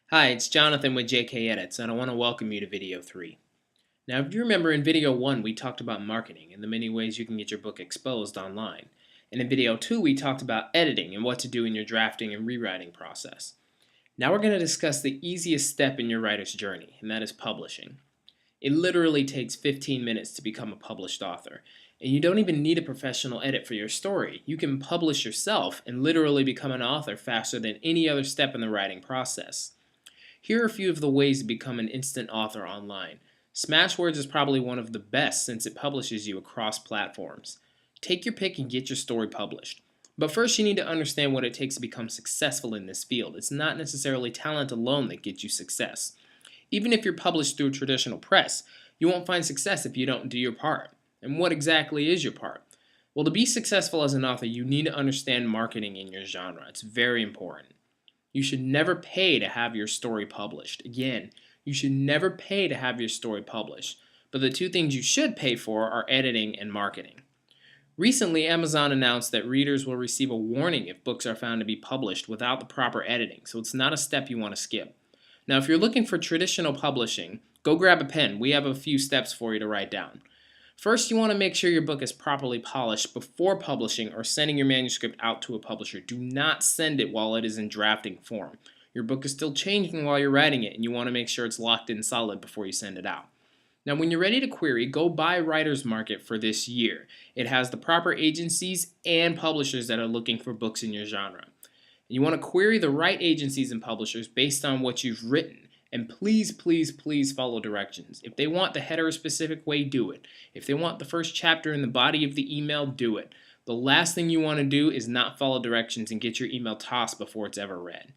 Hi, it's Jonathan with JK Edits, and I want to welcome you to video 3. Now, if you remember in video 1, we talked about marketing and the many ways you can get your book exposed online. And in video 2, we talked about editing and what to do in your drafting and rewriting process. Now we're going to discuss the easiest step in your writer's journey, and that is publishing. It literally takes 15 minutes to become a published author, and you don't even need a professional edit for your story. You can publish yourself and literally become an author faster than any other step in the writing process. Here are a few of the ways to become an instant author online. Smashwords is probably one of the best since it publishes you across platforms. Take your pick and get your story published. But first you need to understand what it takes to become successful in this field. It's not necessarily talent alone that gets you success. Even if you're published through a traditional press, you won't find success if you don't do your part. And what exactly is your part? Well, to be successful as an author, you need to understand marketing in your genre. It's very important. You should never pay to have your story published. Again, you should never pay to have your story published. But the two things you should pay for are editing and marketing. Recently, Amazon announced that readers will receive a warning if books are found to be published without the proper editing, so it's not a step you want to skip. Now, if you're looking for traditional publishing, go grab a pen. We have a few steps for you to write down. First, you want to make sure your book is properly polished before publishing or sending your manuscript out to a publisher. Do not send it while it is in drafting form. Your book is still changing while you're writing it, and you want to make sure it's locked in solid before you send it out. Now, when you're ready to query, go buy Writer's Market for this year. It has the proper agencies and publishers that are looking for books in your genre. And you want to query the right agencies and publishers based on what you've written. And please, please, please follow directions. If they want the header a specific way, do it. If they want the first chapter in the body of the email, do it. The last thing you want to do is not follow directions and get your email tossed before it's ever read.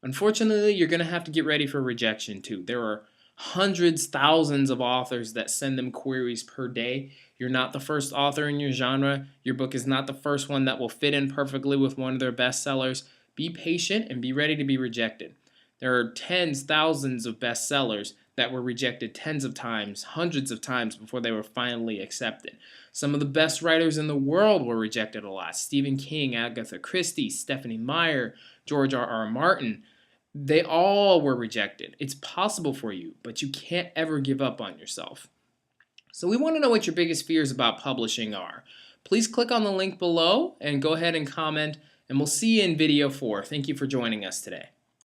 Unfortunately, you're going to have to get ready for rejection too. There are hundreds, thousands of authors that send them queries per day. You're not the first author in your genre. Your book is not the first one that will fit in perfectly with one of their bestsellers. Be patient and be ready to be rejected. There are tens, thousands of bestsellers that were rejected tens of times, hundreds of times before they were finally accepted. Some of the best writers in the world were rejected a lot. Stephen King, Agatha Christie, Stephanie Meyer, George R.R. Martin. They all were rejected. It's possible for you, but you can't ever give up on yourself. So we want to know what your biggest fears about publishing are. Please click on the link below and go ahead and comment, and we'll see you in video 4. Thank you for joining us today.